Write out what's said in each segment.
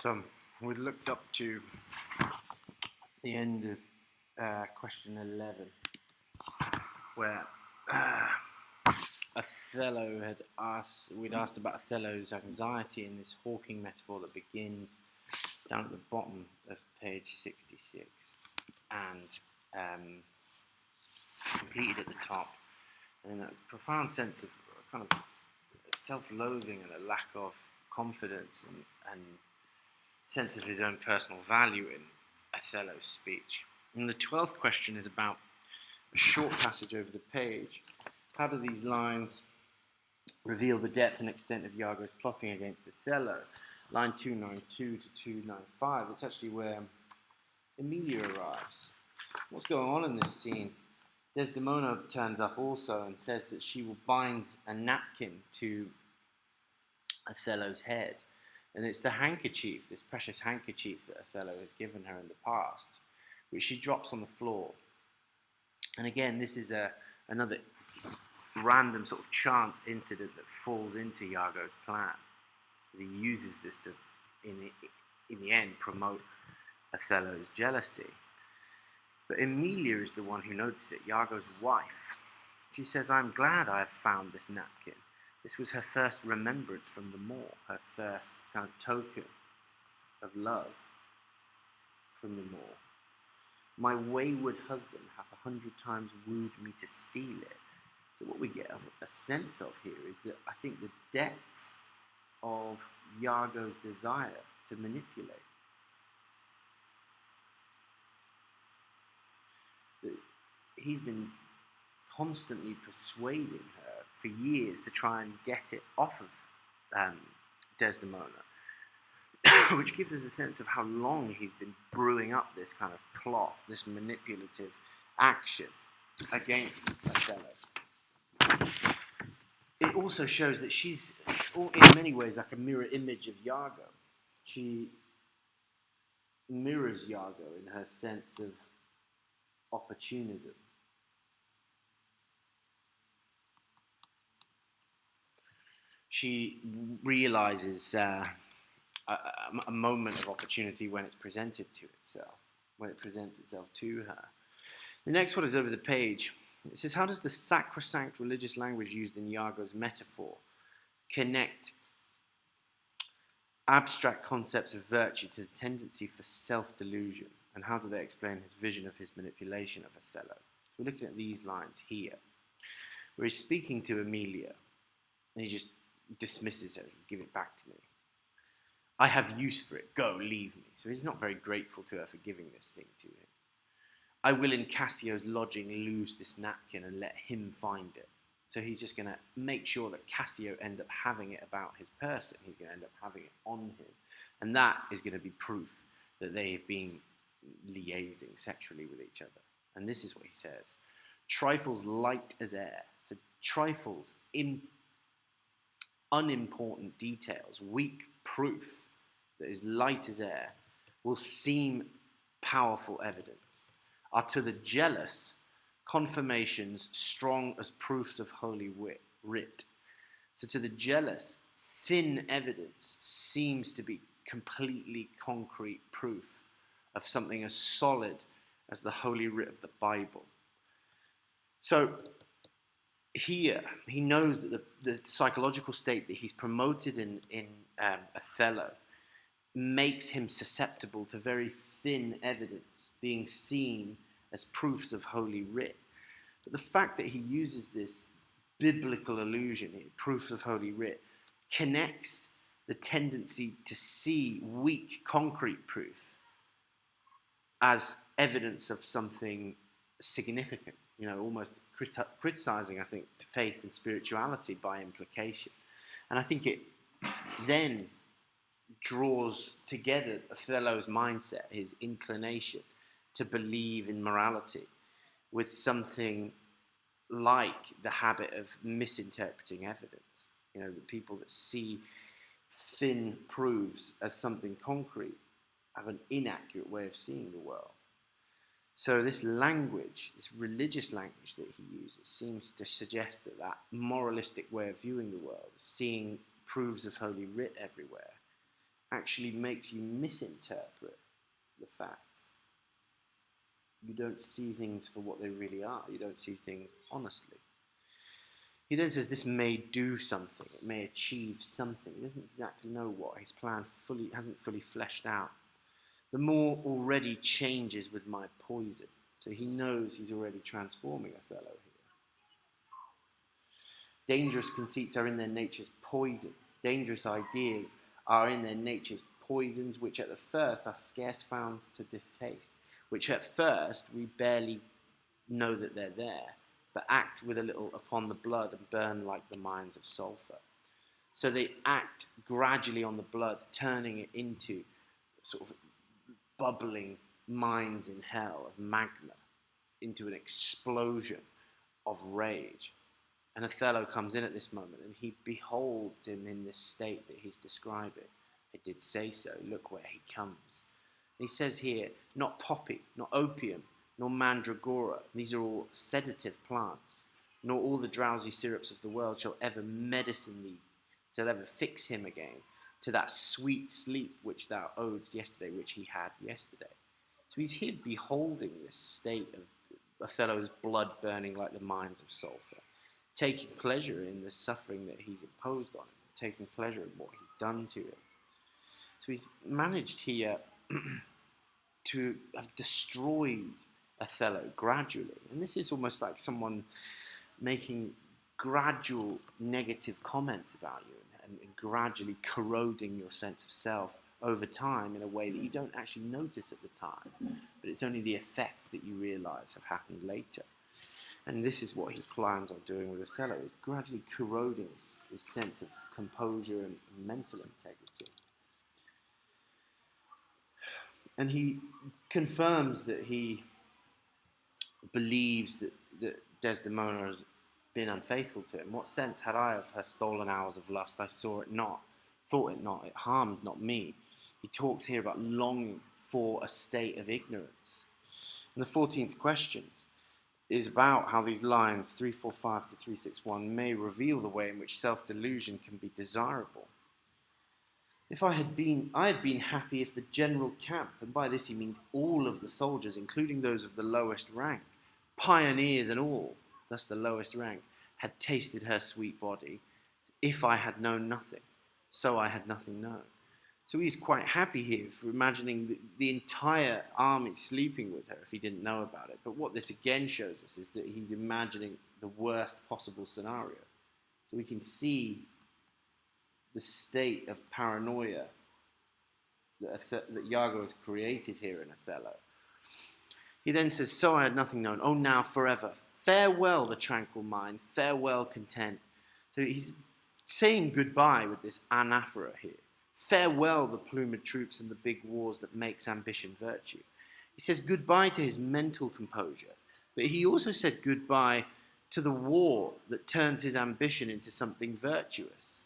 So we looked up to the end of question 11, where Othello had we'd asked about Othello's anxiety in this hawking metaphor that begins down at the bottom of page 66 and completed at the top, and a profound sense of kind of self-loathing and a lack of confidence and sense of his own personal value in Othello's speech. And the 12th question is about a short passage over the page. How do these lines reveal the depth and extent of Iago's plotting against Othello? Line 292 to 295, it's actually where Emilia arrives. What's going on in this scene? Desdemona turns up also and says that she will bind a napkin to Othello's head. And it's the handkerchief, this precious handkerchief that Othello has given her in the past, which she drops on the floor. And again, this is another random sort of chance incident that falls into Iago's plan, as he uses this to, in the end, promote Othello's jealousy. But Emilia is the one who notices it, Iago's wife. She says, "I'm glad I have found this napkin. This was her first remembrance from the moor, her first kind of token of love from the moor. My wayward husband hath 100 times wooed me to steal it." So what we get a sense of here is that I think the depth of Iago's desire to manipulate. That he's been constantly persuading her for years to try and get it off of Desdemona, which gives us a sense of how long he's been brewing up this kind of plot, this manipulative action against Othello. It also shows that she's, in many ways, like a mirror image of Iago. She mirrors Iago in her sense of opportunism. She realizes a moment of opportunity when it's presented to itself, when it presents itself to her. The next one is over the page. It says, how does the sacrosanct religious language used in Iago's metaphor connect abstract concepts of virtue to the tendency for self-delusion? And how do they explain his vision of his manipulation of Othello? We're looking at these lines here, where he's speaking to Emilia, and he just dismisses her, "Give it back to me. I have use for it. Go, leave me." So he's not very grateful to her for giving this thing to him. "I will in Cassio's lodging lose this napkin and let him find it." So he's just going to make sure that Cassio ends up having it about his person. He's going to end up having it on him. And that is going to be proof that they have been liaising sexually with each other. And this is what he says. "Trifles light as air." So trifles, unimportant details, weak proof that is light as air, will seem powerful evidence, are to the jealous confirmations strong as proofs of holy writ. So to the jealous, thin evidence seems to be completely concrete proof of something as solid as the holy writ of the Bible. So here, he knows that the psychological state that he's promoted in Othello makes him susceptible to very thin evidence being seen as proofs of holy writ. But the fact that he uses this biblical allusion, proofs of holy writ, connects the tendency to see weak concrete proof as evidence of something significant, almost criticizing, I think, faith and spirituality by implication. And I think it then draws together Othello's mindset, his inclination to believe in morality, with something like the habit of misinterpreting evidence. The people that see thin proofs as something concrete have an inaccurate way of seeing the world. So this language, this religious language that he uses, seems to suggest that moralistic way of viewing the world, seeing proofs of holy writ everywhere, actually makes you misinterpret the facts. You don't see things for what they really are. You don't see things honestly. He then says this may do something. It may achieve something. He doesn't exactly know what. His plan hasn't fully fleshed out. The more already changes with my poison. So he knows he's already transforming Othello here. Dangerous conceits are in their nature's poisons. Dangerous ideas are in their nature's poisons, which at the first are scarce found to distaste, which at first we barely know that they're there, but act with a little upon the blood and burn like the mines of sulphur. So they act gradually on the blood, turning it into sort of bubbling mines in hell of magma, into an explosion of rage. And Othello comes in at this moment and he beholds him in this state that he's describing. I did say so, look where he comes. And he says here, not poppy, not opium, nor mandragora, these are all sedative plants, nor all the drowsy syrups of the world shall ever medicine thee, shall ever fix him again to that sweet sleep which thou owedst yesterday, which he had yesterday. So he's here beholding this state of Othello's blood burning like the mines of sulphur, taking pleasure in the suffering that he's imposed on him, taking pleasure in what he's done to him. So he's managed here to have destroyed Othello gradually. And this is almost like someone making gradual negative comments about you and gradually corroding your sense of self over time in a way that you don't actually notice at the time. But it's only the effects that you realize have happened later. And this is what he plans on doing with Othello, is gradually corroding his sense of composure and mental integrity. And he confirms that he believes that Desdemona has been unfaithful to him. What sense had I of her stolen hours of lust? I saw it not, thought it not, it harmed not me. He talks here about longing for a state of ignorance. And the 14th question is about how these lines 345 to 361 may reveal the way in which self-delusion can be desirable. I had been happy if the general camp, and by this he means all of the soldiers, including those of the lowest rank, pioneers and all, thus the lowest rank, had tasted her sweet body, if I had known nothing, so I had nothing known. So he's quite happy here for imagining the entire army sleeping with her if he didn't know about it. But what this again shows us is that he's imagining the worst possible scenario. So we can see the state of paranoia that Iago has created here in Othello. He then says, so I had nothing known, oh now forever, farewell the tranquil mind, farewell content. So he's saying goodbye with this anaphora here. Farewell the plumed troops and the big wars that makes ambition virtue. He says goodbye to his mental composure, but he also said goodbye to the war that turns his ambition into something virtuous.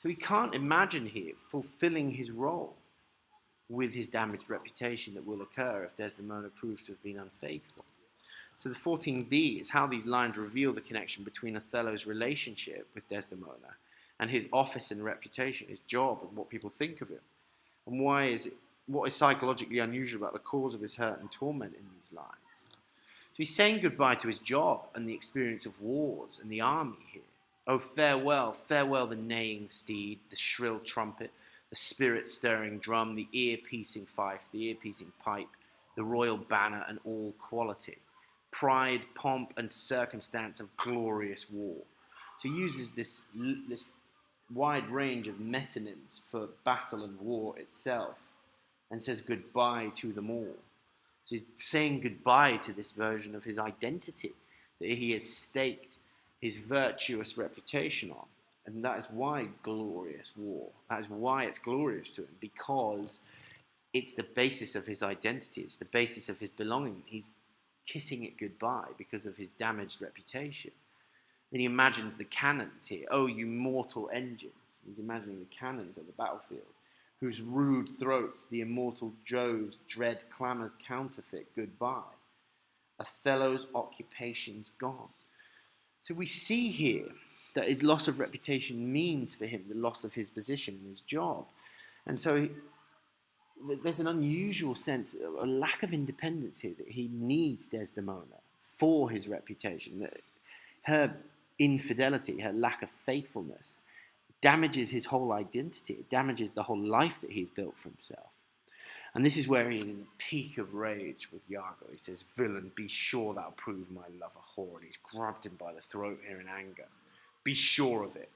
So he can't imagine here fulfilling his role with his damaged reputation that will occur if Desdemona proves to have been unfaithful. So the 14b is how these lines reveal the connection between Othello's relationship with Desdemona and his office and reputation, his job and what people think of him. And what is psychologically unusual about the cause of his hurt and torment in these lines. So he's saying goodbye to his job and the experience of wars and the army here. Oh, farewell, farewell the neighing steed, the shrill trumpet, the spirit-stirring drum, the ear-piercing fife, the ear-piercing pipe, the royal banner and all quality. Pride, pomp, and circumstance of glorious war. So he uses this wide range of metonyms for battle and war itself and says goodbye to them all. So he's saying goodbye to this version of his identity that he has staked his virtuous reputation on. And that is why glorious war. That is why it's glorious to him, because it's the basis of his identity. It's the basis of his belonging. He's kissing it goodbye because of his damaged reputation. Then he imagines the cannons here. Oh, you mortal engines. He's imagining the cannons on the battlefield, whose rude throats the immortal Jove's dread clamours counterfeit goodbye. Othello's occupation's gone. So we see here that his loss of reputation means for him the loss of his position and his job. And so there's an unusual sense, a lack of independence here, that he needs Desdemona for his reputation. That her infidelity, her lack of faithfulness, damages his whole identity. It damages the whole life that he's built for himself. And this is where he's in the peak of rage with Iago. He says, "Villain, be sure thou prove my love a whore." And he's grabbed him by the throat here in anger. Be sure of it.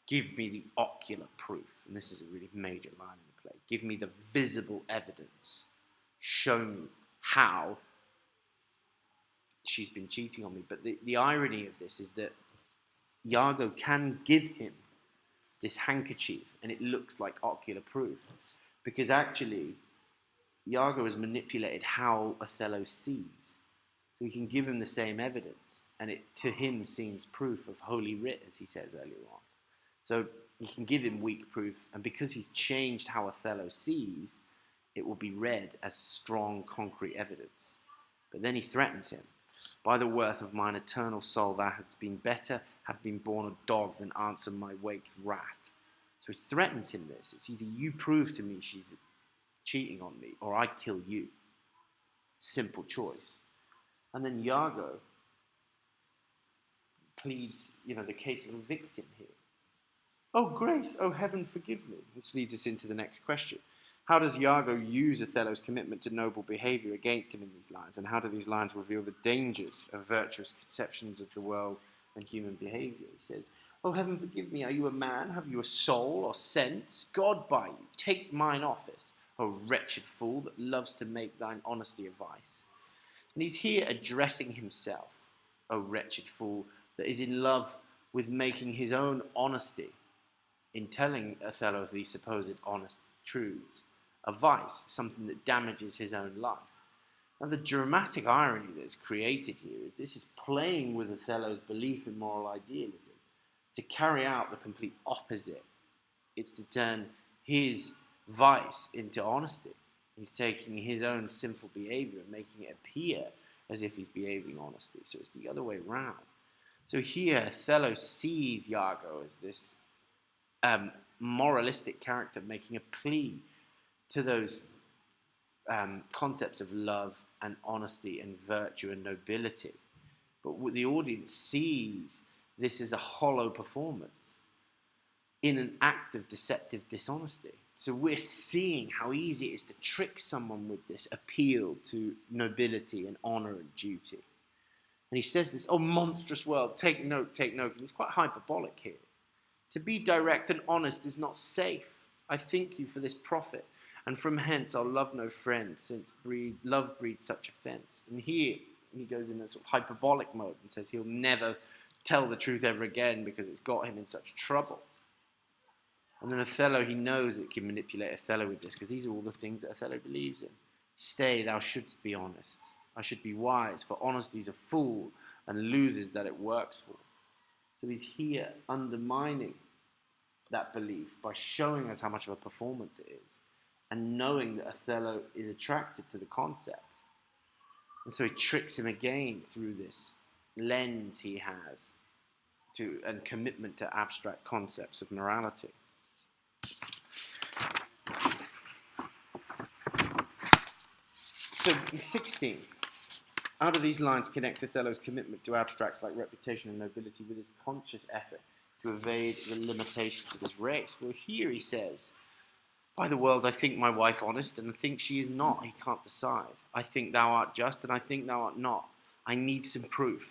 Give me the ocular proof. And this is a really major line in the play. Give me the visible evidence. Show me how she's been cheating on me. But the irony of this is that Iago can give him this handkerchief and it looks like ocular proof, because actually Iago has manipulated how Othello sees. So he can give him the same evidence and it to him seems proof of Holy Writ, as he says earlier on. So he can give him weak proof, and because he's changed how Othello sees, it will be read as strong, concrete evidence. But then he threatens him. By the worth of mine eternal soul, thou hadst been better, have been born a dog, than answer my waked wrath. So he threatens him this. It's either you prove to me she's cheating on me, or I kill you. Simple choice. And then Iago pleads, the case of a victim here. Oh, grace, oh, heaven, forgive me. Which leads us into the next question. How does Iago use Othello's commitment to noble behaviour against him in these lines? And how do these lines reveal the dangers of virtuous conceptions of the world and human behaviour? He says, oh, heaven, forgive me. Are you a man? Have you a soul or sense? God by you, take mine office. O wretched fool that loves to make thine honesty a vice. And he's here addressing himself. O wretched fool that is in love with making his own honesty, in telling Othello these supposed honest truths, a vice, something that damages his own life. Now the dramatic irony that's created here is this is playing with Othello's belief in moral idealism to carry out the complete opposite. It's to turn his vice into honesty. He's taking his own sinful behavior and making it appear as if he's behaving honestly. So it's the other way around. So here Othello sees Iago as this moralistic character making a plea to those concepts of love and honesty and virtue and nobility. But what the audience sees this as a hollow performance in an act of deceptive dishonesty. So we're seeing how easy it is to trick someone with this appeal to nobility and honour and duty. And he says this, oh, monstrous world, take note, take note. And he's quite hyperbolic here. To be direct and honest is not safe. I thank you for this profit, and from hence I'll love no friend, since love breeds such offence. And here he goes in a sort of hyperbolic mode and says he'll never tell the truth ever again because it's got him in such trouble. And then Othello, he knows it can manipulate Othello with this, because these are all the things that Othello believes in. Stay, thou shouldst be honest. I should be wise, for honesty is a fool, and loses that it works for. So he's here undermining that belief by showing us how much of a performance it is, and knowing that Othello is attracted to the concept. And so he tricks him again through this lens he has and commitment to abstract concepts of morality. So in 16, how do these lines connect Othello's commitment to abstracts like reputation and nobility with his conscious effort to evade the limitations of his race? Well, here he says, by the world I think my wife honest, and I think she is not. He can't decide. I think thou art just, and I think thou art not. I need some proof.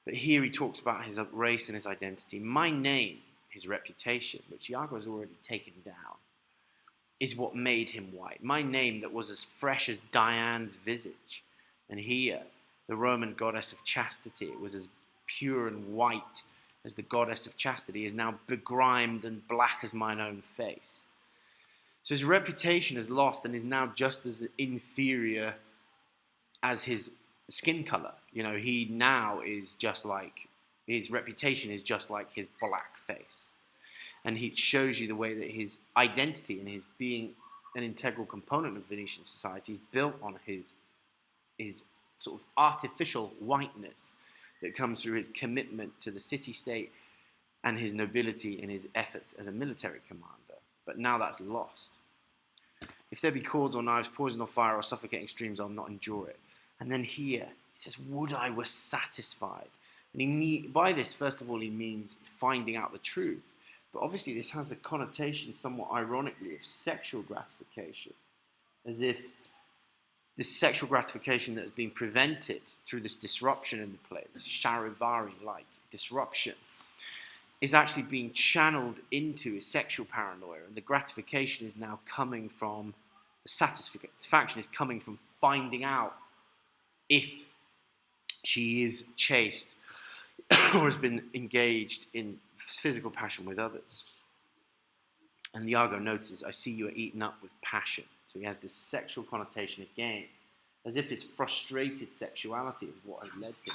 But here he talks about his race and his identity. My name, his reputation, which Iago has already taken down, is what made him white. My name that was as fresh as Diane's visage. And here, the Roman goddess of chastity, was as pure and white as the goddess of chastity, is now begrimed and black as mine own face. So his reputation is lost and is now just as inferior as his skin color. He now is just like, his reputation is just like his black face. And he shows you the way that his identity and his being an integral component of Venetian society is built on his sort of artificial whiteness that comes through his commitment to the city-state and his nobility and his efforts as a military commander. but now that's lost. If there be cords or knives, poison or fire or suffocating streams, I'll not endure it. And then here, he says, would I were satisfied. And by this, first of all, he means finding out the truth. But obviously this has the connotation, somewhat ironically, of sexual gratification. As if this sexual gratification that has been prevented through this disruption in the play, this Charivari-like disruption, is actually being channeled into his sexual paranoia, and the gratification is now coming from, the satisfaction is coming from finding out if she is chaste or has been engaged in physical passion with others. And Iago notices, I see you are eaten up with passion. So he has this sexual connotation again, as if it's frustrated sexuality is what has led him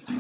here.